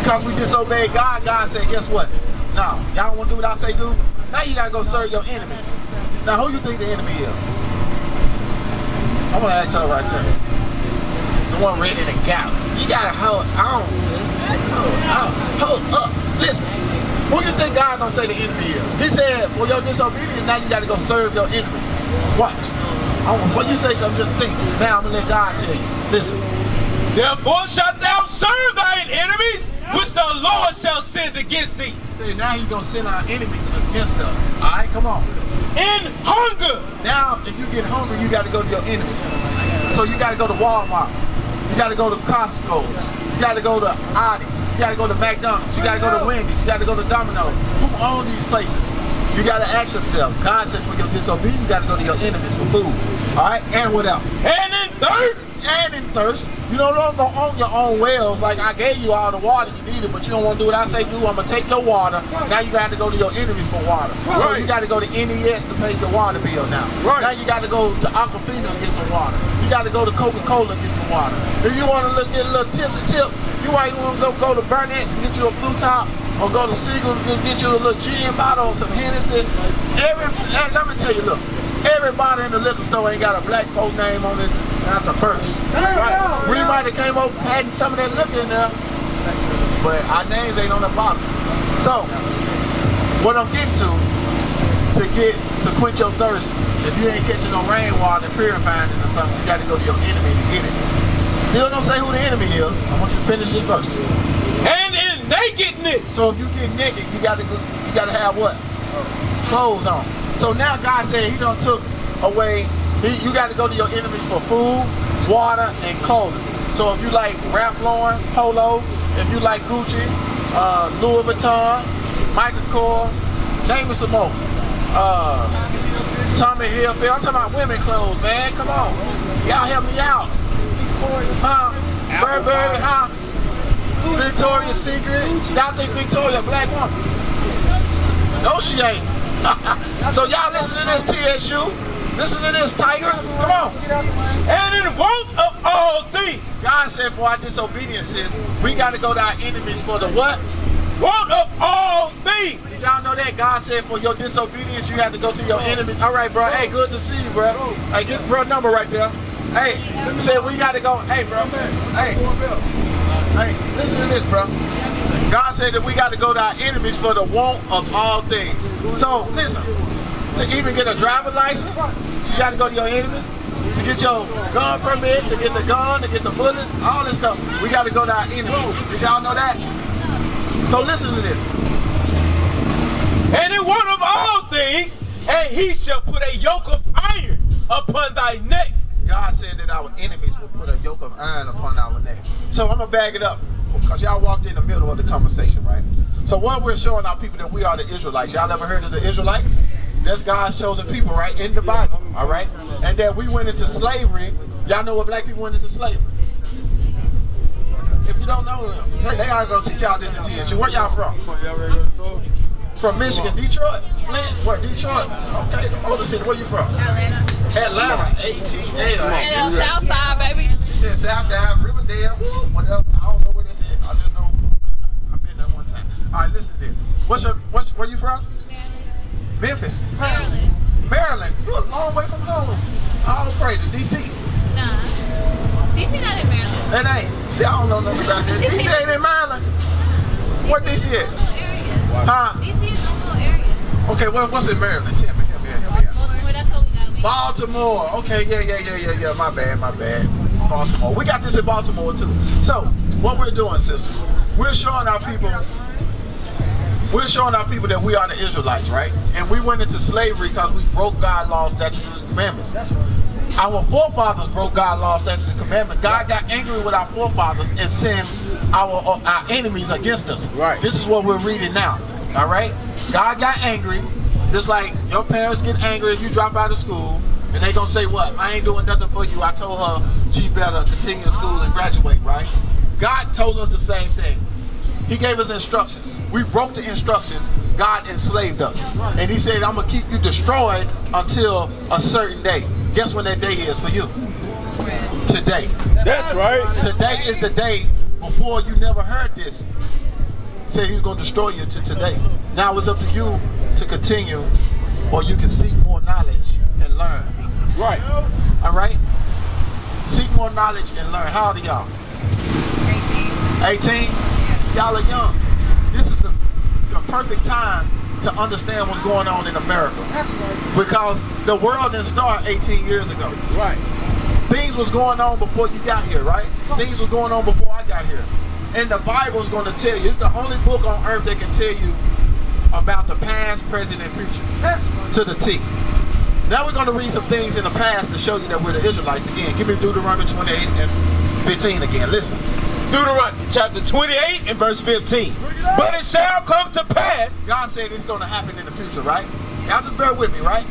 Because we disobeyed God, God said, guess what? No, y'all don't want to do what I say do? Now you got to go serve your enemies. Now, who you think the enemy is? I'm going to ask her right there. The one ready to go. You got to hold on, sis. Hold up. Listen, who you think God going to say the enemy is? He said, well, your disobedience, now you got to go serve your enemies. Watch. What you say, I'm just thinking. Now I'm going to let God tell you. Listen. Therefore shalt thou serve thine enemies, which the Lord shall send against thee. See, now he's going to send our enemies against us. All right, come on. In hunger. Now, if you get hungry, you got to go to your enemies. So you got to go to Walmart. You got to go to Costco. You got to go to Aldi's. You got to go to McDonald's. You got to go to Wendy's. You got to go to Domino's. Who own these places? You got to ask yourself. God said for your disobedience, you got to go to your enemies for food. All right, and what else? And in thirst. And in thirst. You don't go own your own wells. Like I gave you all the water you needed, but you don't want to do what I say do. I'm going to take your water. Now you got to go to your enemies for water. Right. So you got to go to NES to pay your water bill now. Right. Now you got to go to Aquafina and get some water. You got to go to Coca-Cola and get some water. If you want to get a little tip, you might want to go to Burnett's and get you a Blue Top, or go to Siegel and get you a little gin bottle or some Hennessy. Let me tell you, look. Everybody in the liquor store ain't got a black folk name on it after first. Right. We might have came over adding some of that liquor in there, but our names ain't on the bottle. So, what I'm getting to quench your thirst, if you ain't catching no rainwater and purifying it or something, you got to go to your enemy to get it. Still don't say who the enemy is. I want you to finish this verse. And in nakedness. So if you get naked, you got to have what? Clothes on. So now God said he done took away, you got to go to your enemies for food, water, and clothing. So if you like Ralph Lauren, Polo, if you like Gucci, Louis Vuitton, Michael Kors, name me some more. Tommy Hilfiger. I'm talking about women clothes, man. Come on. Y'all help me out. Burberry, Victoria's Secret. Y'all think Victoria a black woman? No, she ain't. So y'all listen to this, TSU. Listen to this, Tigers. Come on. And in want of all things. God said for our disobedience, we got to go to our enemies for the what? Want of all things. Did y'all know that? God said for your disobedience, you have to go to your enemies. All right, bro. Hey, good to see you, bro. Hey, get bro number right there. Hey, he said we got to go. Hey, bro. Hey, listen to this, bro. God said that we got to go to our enemies for the want of all things. So, listen, to even get a driver's license, you got to go to your enemies. To get your gun permit, to get the gun, to get the bullets, all this stuff, we got to go to our enemies. Did y'all know that? So listen to this. And in one of all things, and he shall put a yoke of iron upon thy neck. God said that our enemies will put a yoke of iron upon our neck. So I'm going to bag it up, because y'all walked in the middle of the conversation, right? So what we're showing our people that we are the Israelites. Y'all ever heard of the Israelites? That's God's chosen people, right? In the Bible, all right? And that we went into slavery. Y'all know what black people went into slavery? If you don't know, they are going to teach y'all this in TSU. Where y'all from? From Michigan, Detroit? Where, Detroit? Okay, the older city. Where you from? Atlanta, ATL. South side, baby. She said South Side, Riverdale, whatever. I don't know where this is. I just know I've been there one time. All right, listen to this. Where you from? Memphis. Maryland. Maryland. You a long way from home. All crazy. DC. Nah. DC not in Maryland. It ain't. See, I don't know nothing about this. DC ain't in Maryland. Where DC at? Huh? DC is a little area. Okay, what's in Maryland? Tell me, help me out. Baltimore, that's what we got. Baltimore. Okay, yeah. My bad. Baltimore. We got this in Baltimore too. So, what we're doing, sisters, we're showing our people that we are the Israelites, right? And we went into slavery because we broke God's laws, statutes, and commandments. That's right. Our forefathers broke God's laws, statutes, and commandments. God got angry with our forefathers and sent our enemies against us. Right. This is what we're reading now. All right. God got angry, just like your parents get angry if you drop out of school, and they gonna say what? I ain't doing nothing for you. I told her she better continue school and graduate. Right. God told us the same thing. He gave us instructions. We broke the instructions. God enslaved us. And he said, I'm going to keep you destroyed until a certain day. Guess when that day is for you? Today. That's right. Today is the day before you never heard this. said he was going to destroy you to today. Now it's up to you to continue, or you can seek more knowledge and learn. Right. All right? Seek more knowledge and learn. How old are y'all? 18? Y'all are young. This is the perfect time to understand what's going on in America. That's right. Because the world didn't start 18 years ago. Right. Things was going on before you got here, right? Things was going on before I got here. And the Bible is going to tell you. It's the only book on earth that can tell you about the past, present, and future. That's right. To the T. Now we're going to read some things in the past to show you that we're the Israelites again. Give me Deuteronomy 28 and 15 again. Listen. Deuteronomy chapter 28 and verse 15. But it shall come to pass. God said it's going to happen in the future, right? Y'all just bear with me, right?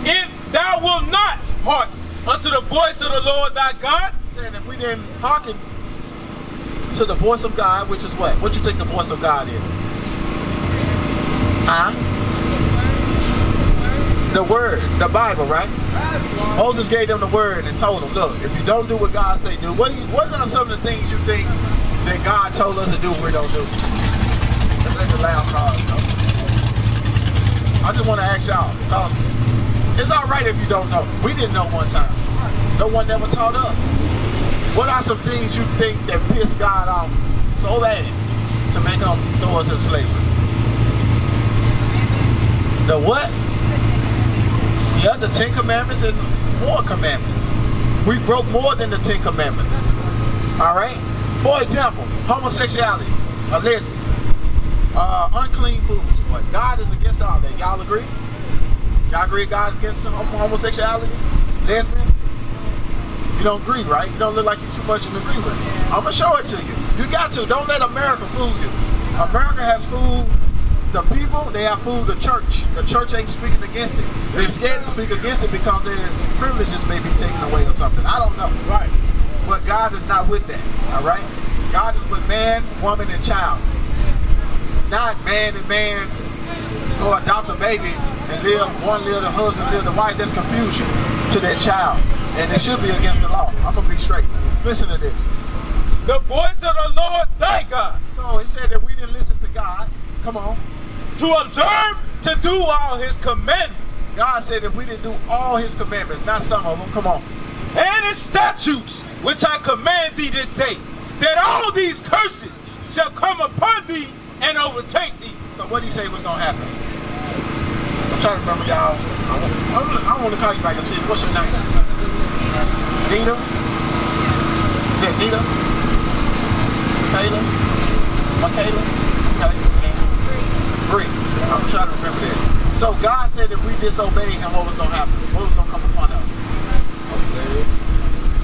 If thou wilt not hearken unto the voice of the Lord thy God. Saying if we didn't hearken to the voice of God, which is what? What you think the voice of God is? Huh? The word, the Bible, right? Moses gave them the word and told them, look, if you don't do what God say do, what are some of the things you think that God told us to do we don't do? Let's let the loud cars go. I just want to ask y'all, because it's all right if you don't know. We didn't know one time. No one never taught us. What are some things you think that pissed God off so bad to make him throw us in slavery? The what? Yeah, the 10 Commandments and more commandments. We broke more than the 10 Commandments. All right? For example, homosexuality, a lesbian, unclean foods. What? God is against all that. Y'all agree? Y'all agree God is against homosexuality? Lesbians? You don't agree, right? You don't look like you too much to agree with. I'm going to show it to you. You got to. Don't let America fool you. America has fooled the people. They have fooled the church. The church ain't speaking against it. They're scared to speak against it because their privileges may be taken away or something. I don't know. Right. But God is not with that. All right? God is with man, woman, and child. Not man and man go adopt a baby and live the husband, live the wife. That's confusion to that child. And it should be against the law. I'm going to be straight. Listen to this. The voice of the Lord thy God. So he said that we didn't listen to God. Come on. To observe, to do all his commandments. God said if we didn't do all his commandments, not some of them, come on. And his statutes, which I command thee this day, that all these curses shall come upon thee and overtake thee. So what did he say was going to happen? I'm trying to remember y'all. I want to call you by your city. What's your name? Nita? Yeah, Nita? Kayla? Michaela? Okay. Greek. I'm trying to remember that. So God said if we disobey him, what was going to happen? What was going to come upon us?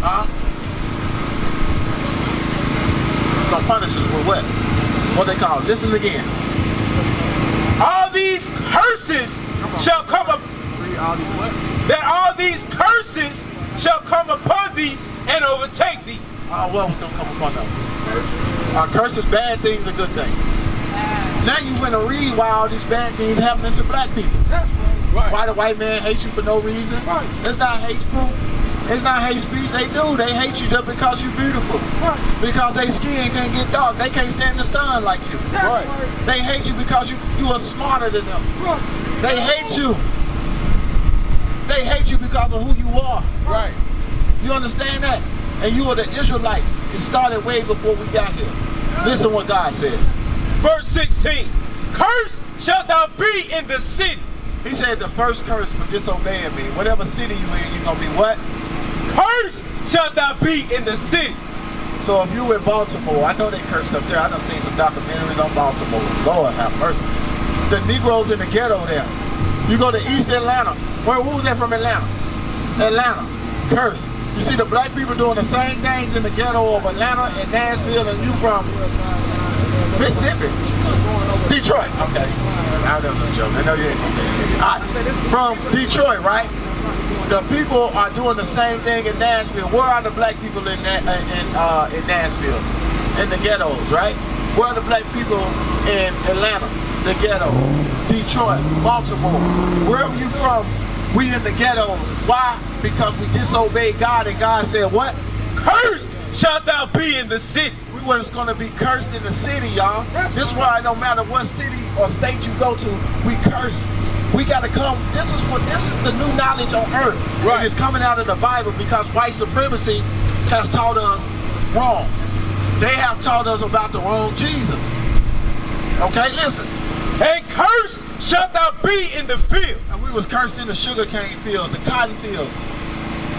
Huh? He's going to punish us with what? What they call it? Listen again. All these curses shall come up. All these what? That all these curses shall come upon thee and overtake thee. What was going to come upon us? Curses, bad things and good things. Now you want to read why all these bad things happening to black people. That's right. Why the white man hates you for no reason. Right. It's not hateful. It's not hate speech. They do. They hate you just because you're beautiful. Right. Because their skin can't get dark. They can't stand the sun like you. That's right. They hate you because you are smarter than them. Right. They hate you. They hate you because of who you are. Right. You understand that? And you are the Israelites. It started way before we got here. Listen what God says. Verse 16. Cursed shalt thou be in the city. He said the first curse for disobeying me. Whatever city you in, you're going to be what? Cursed shalt thou be in the city. So if you in Baltimore, I know they cursed up there. I done seen some documentaries on Baltimore. Lord have mercy. The Negroes in the ghetto there. You go to East Atlanta. Who was that from Atlanta? Atlanta. Cursed. You see the black people doing the same things in the ghetto of Atlanta and Nashville, and you from Mississippi. Detroit. Okay. I know no joke. I know you ain't. All right. From Detroit, right? The people are doing the same thing in Nashville. Where are the black people in Nashville? In the ghettos, right? Where are the black people in Atlanta? The ghetto. Detroit, Baltimore. Wherever you from, we in the ghettos. Why? Because we disobeyed God, and God said what? Cursed shalt thou be in the city. we was going to be cursed in the city, y'all. This is why no matter what city or state you go to, we curse. We got to come. This is the new knowledge on earth. Right. It is coming out of the Bible because white supremacy has taught us wrong. They have taught us about the wrong Jesus. Okay, listen. And cursed shalt thou be in the field. And we was cursed in the sugarcane fields, the cotton fields.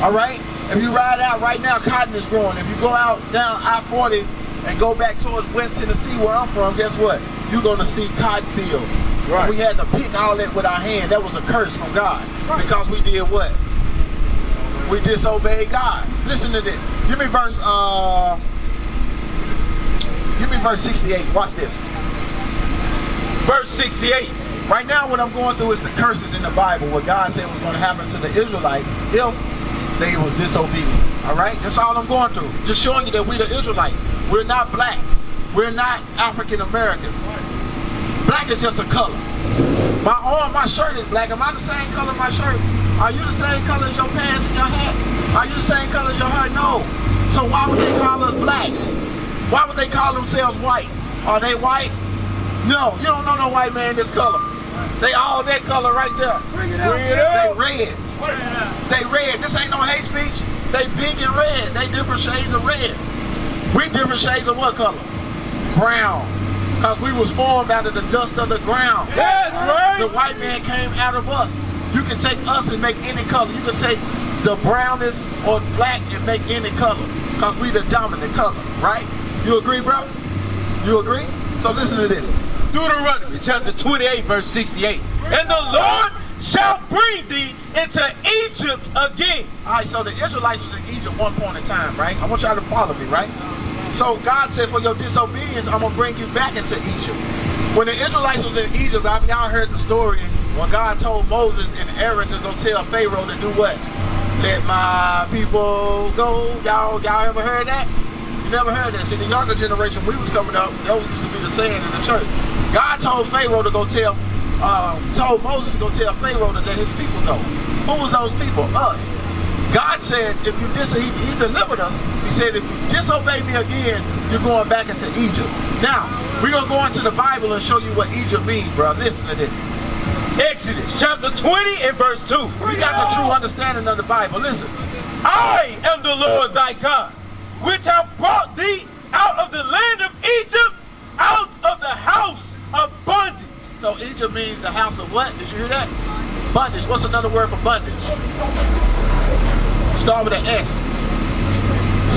All right? If you ride out right now, cotton is growing. If you go out down I-40 and go back towards West Tennessee where I'm from, guess what? You're going to see cotton fields. Right. We had to pick all that with our hand. That was a curse from God. Right. Because we did what? We disobeyed God. Listen to this. Give me verse 68. Watch this. Verse 68. Right now what I'm going through is the curses in the Bible, what God said was going to happen to the Israelites if they was disobedient. All right? That's all I'm going through. Just showing you that we the Israelites. We're not black. We're not African American. Black is just a color. My arm, my shirt is black. Am I the same color as my shirt? Are you the same color as your pants and your hat? Are you the same color as your hair? No. So why would they call us black? Why would they call themselves white? Are they white? No. You don't know no white man this color. They all that color right there. Bring it up. They red. They red. This ain't no hate speech. They pink and red. They different shades of red. We different shades of what color? Brown. Because we was formed out of the dust of the ground. That's right. The white man came out of us. You can take us and make any color. You can take the brownest or black and make any color. Because we the dominant color, right? You agree, bro? You agree? So listen to this. Deuteronomy chapter 28 verse 68. And the Lord shall bring thee into Egypt again. All right, so the Israelites was in Egypt one point in time, right? I want y'all to follow me, right? So God said, for your disobedience, I'm going to bring you back into Egypt. When the Israelites was in Egypt, I mean, y'all heard the story when God told Moses and Aaron to go tell Pharaoh to do what? Let my people go. Y'all ever heard that? You never heard that. See, the younger generation, we was coming up, that used to be the saying in the church. God told Pharaoh to go told Moses to go tell Pharaoh to let his people go. Who was those people? Us. God said, if you he delivered us. He said, if you disobey me again, you're going back into Egypt. Now, we're going to go into the Bible and show you what Egypt means, bro. Listen to this. Exodus chapter 20 and verse 2. We got the true understanding of the Bible. Listen. I am the Lord thy God, which have brought thee out of the land of Egypt, out of the house of bondage. So Egypt means the house of what? Did you hear that? Bondage. What's another word for bondage? Start with an S.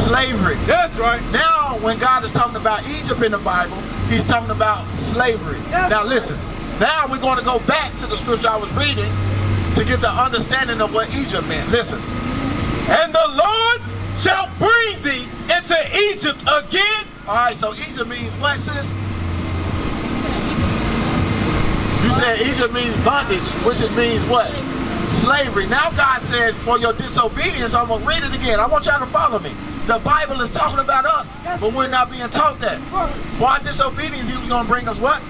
Slavery. That's right. Now, when God is talking about Egypt in the Bible, he's talking about slavery. Yes. Now listen. Now we're going to go back to the scripture I was reading to get the understanding of what Egypt meant. Listen. And the Lord shall bring thee into Egypt again. All right, so Egypt means what, sis? You said Egypt means bondage, which it means what? Slavery. Now God said, for your disobedience, I'm going to read it again. I want y'all to follow me. The Bible is talking about us, but we're not being taught that. For our disobedience, he was going to bring us what?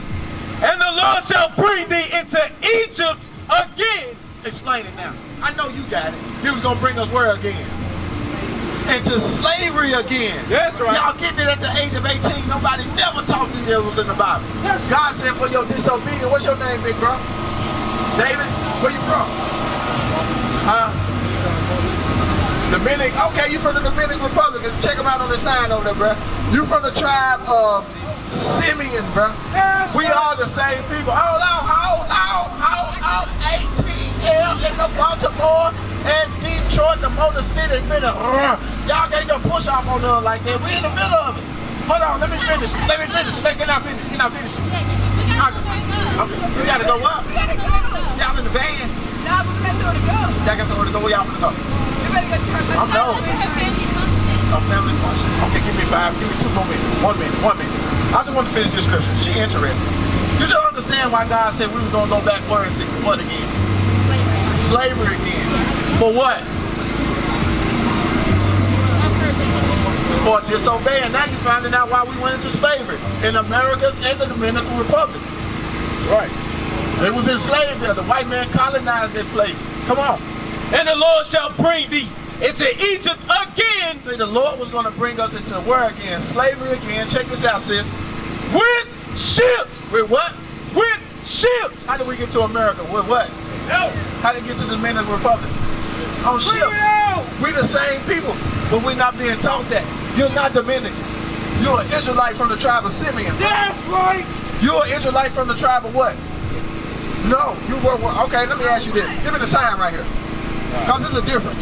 And the Lord shall bring thee into Egypt again. Explain it now. I know you got it. He was going to bring us where again? Into slavery again. That's right. Y'all getting it at the age of 18. Nobody never taught me that was in the Bible. God said, for your disobedience, what's your name, big bro? David? Where you from? Dominican. Okay, you from the Dominican Republic. Check them out on the sign over there, bro. You from the tribe of Simeon, bro. We are the same people. Hold out. ATL in the Baltimore and Detroit, the Motor City. Y'all can't just push off on us like that. We in the middle of it. Hold on, let me finish. Get out finish. Okay, we gotta go up. Y'all in the van. No, but we got somewhere to go. Y'all got somewhere to go. Where y'all finna go? We better go to church. I'm known. A family function. Okay, give me 5. Give me 2 more minutes. 1 minute. I just want to finish this scripture. She interested. You just understand why God said we were going to go backwards and what again? Slavery again. For what? For disobeying. Now you're finding out why we went into slavery in Americas and the Dominican Republic. Right. They was enslaved there. The white man colonized that place. Come on. And the Lord shall bring thee into Egypt again. See, the Lord was going to bring us into where again? Slavery again. Check this out, sis. With ships. With what? With ships. How did we get to America? With what? No. How did we get to the Dominican Republic? On ships. We the same people, but we're not being taught that. You're not Dominican. You're an Israelite from the tribe of Simeon. That's right. You're an Israelite from the tribe of what? No, you were, okay, let me ask you this. Give me the sign right here. Because there's a difference.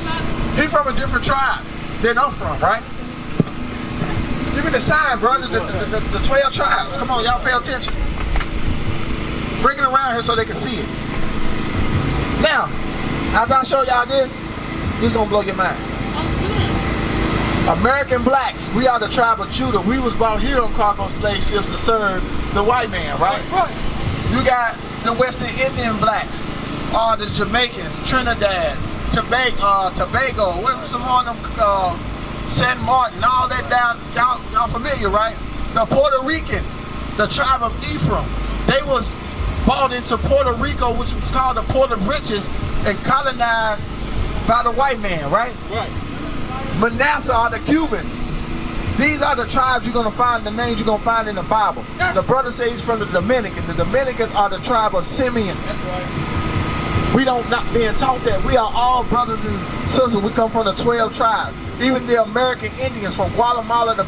He's from a different tribe than I'm from, right? Give me the sign, bro. The 12 tribes. Come on, y'all pay attention. Bring it around here so they can see it. Now, as I show y'all this is going to blow your mind. American blacks, we are the tribe of Judah. We was brought here on cargo slave ships to serve the white man, right? You got the Western Indian blacks, the Jamaicans, Trinidad, Tobago, some more of them, San Martin, all that down, y'all familiar, right? The Puerto Ricans, the tribe of Ephraim, they was brought into Puerto Rico, which was called the Port of Riches, and colonized by the white man, right? Right. Manasseh are the Cubans. These are the tribes you're going to find, the names you're going to find in the Bible. The brother says he's from the Dominican. The Dominicans are the tribe of Simeon. That's right. We don't not being taught that. We are all brothers and sisters. We come from the 12 tribes. Even the American Indians from Guatemala, the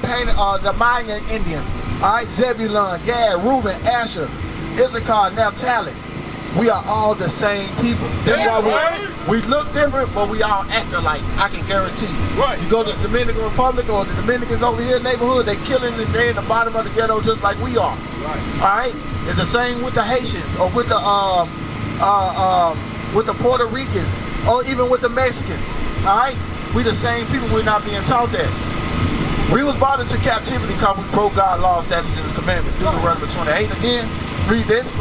Mayan Indians. All right, Zebulun, Gad, Reuben, Asher, Issachar, Naphtali. We are all the same people. That's why we look different, but we all act alike. I can guarantee you. Right. You go to the Dominican Republic or the Dominicans over here in the neighborhood, they killing and they in the bottom of the ghetto just like we are. Right. All right. It's the same with the Haitians or with the Puerto Ricans or even with the Mexicans. All right. We the same people. We're not being taught that. We was brought into captivity because we broke God's law, statutes, and His commandments. Deuteronomy 28. Again, read this.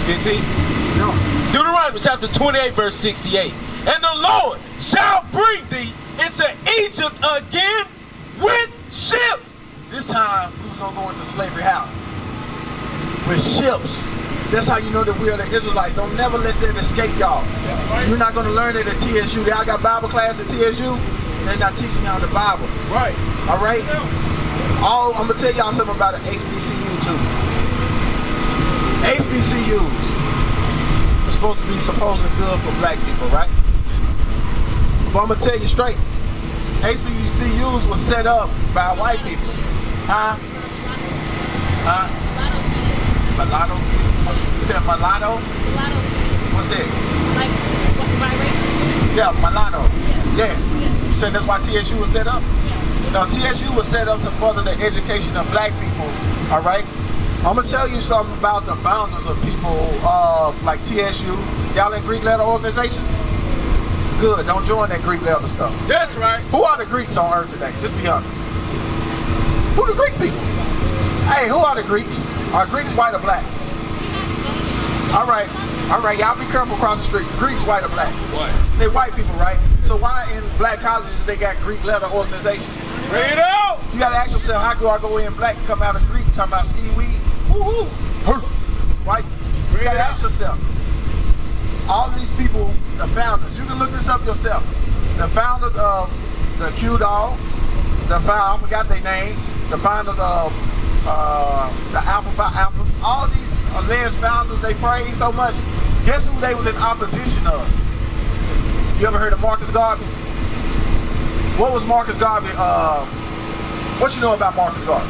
15. No. Deuteronomy chapter 28, verse 68. And the Lord shall bring thee into Egypt again with ships. This time, we was going to go into slavery how? With ships. That's how you know that we are the Israelites. Don't never let that escape y'all. Right. You're not going to learn it at TSU. Y'all got Bible class at TSU. They're not teaching y'all the Bible. Right. All right? I'm going to tell y'all something about an HBCU too. HBCUs are supposed to be supposedly good for black people, right? But I'm going to tell you straight. HBCUs were set up by white people. Huh? Huh? Mulatto? You said mulatto? Mulatto. What's that? Like biracial? Yeah, mulatto. Yeah. You said that's why TSU was set up? Yeah. Now, TSU was set up to further the education of black people, all right? I'm going to tell you something about the founders of people like TSU. Y'all in Greek letter organizations? Good, don't join that Greek letter stuff. That's right. Who are the Greeks on earth today? Just be honest. Who the Greek people? Hey, who are the Greeks? Are Greeks white or black? All right, y'all be careful across the street. Greeks white or black? What? They white people, right? So why in black colleges they got Greek letter organizations? Bring it out. You gotta ask yourself, how do I go in black and come out of Greek talking about ski weed? Woo-hoo. Right? You gotta ask yourself. All these people, the founders, you can look this up yourself. The founders of the Q-Dogs, I forgot their name, the founders of the Alpha, all these alleged founders, they praise so much. Guess who they was in opposition of? You ever heard of Marcus Garvey? What was Marcus Garvey, what you know about Marcus Garvey?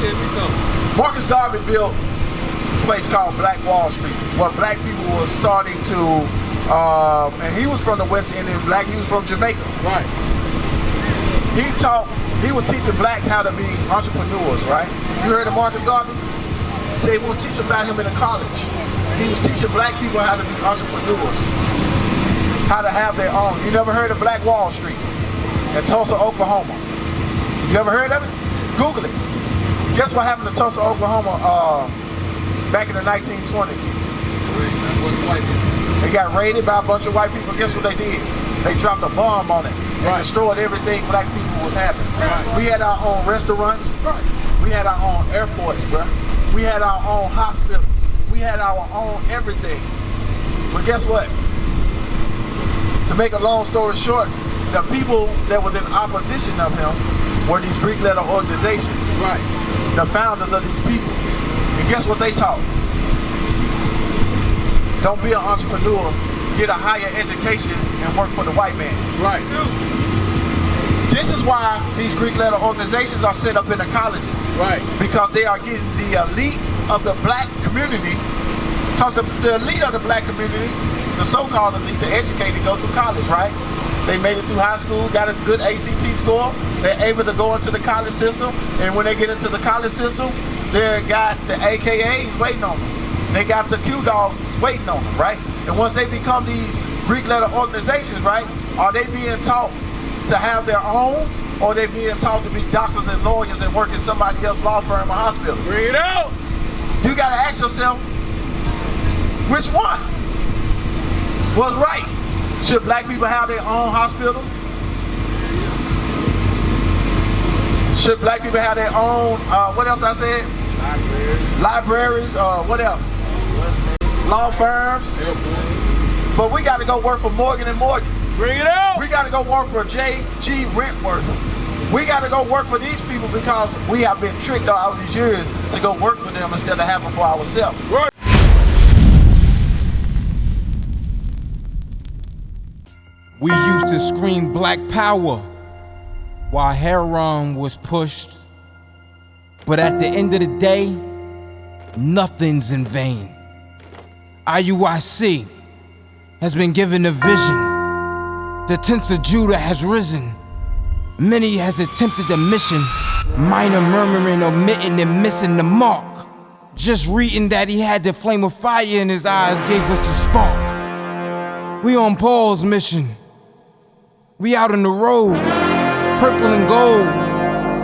Tell me something. Marcus Garvey built a place called Black Wall Street, where black people were starting to, and he was from the West Indian black, he was from Jamaica. Right. He was teaching blacks how to be entrepreneurs, right? You heard of Marcus Garvey? They won't teach about him in a college. He was teaching black people how to be entrepreneurs, how to have their own. You never heard of Black Wall Street in Tulsa, Oklahoma? You ever heard of it? Google it. Guess what happened to Tulsa, Oklahoma back in the 1920s? They got raided by a bunch of white people. Guess what they did? They dropped a bomb on it and destroyed everything black people was having. Right. We had our own restaurants. Right. We had our own airports, bro. We had our own hospitals. We had our own everything. But guess what? To make a long story short, the people that was in opposition of him were these Greek letter organizations. Right. The founders of these people. And guess what they taught? Don't be an entrepreneur, get a higher education and work for the white man. Right. This is why these Greek letter organizations are set up in the colleges. Right. Because they are getting the elite of the black community. Because the elite of the black community, the so-called elite, the educated, go through college, right? They made it through high school, got a good ACT score. They're able to go into the college system. And when they get into the college system, they got the AKAs waiting on them. They got the Q-dogs waiting on them, right? And once they become these Greek letter organizations, right, are they being taught to have their own, or they being taught to be doctors and lawyers and work in somebody else's law firm or hospital? Bring it out. You gotta ask yourself, which one was right? Should black people have their own hospitals? Should black people have their own, what else I said? Libraries, what else? Law firms. But we gotta go work for Morgan & Morgan. Bring it out. We gotta go work for J.G. Rentworth. We gotta go work for these people because we have been tricked all these years to go work for them instead of having for ourselves. Right. We used to scream black power while heroin was pushed. But at the end of the day, nothing's in vain. IUIC has been given a vision. The tents of Judah has risen. Many has attempted the mission. Minor murmuring, omitting, and missing the mark. Just reading that he had the flame of fire in his eyes gave us the spark. We on Paul's mission. We out on the road, purple and gold.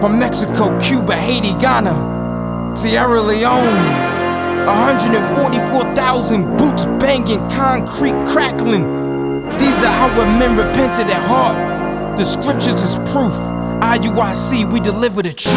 From Mexico, Cuba, Haiti, Ghana, Sierra Leone. 144,000 boots banging, concrete crackling. These are our men repented at heart. The scriptures is proof. IUIC, we deliver the truth.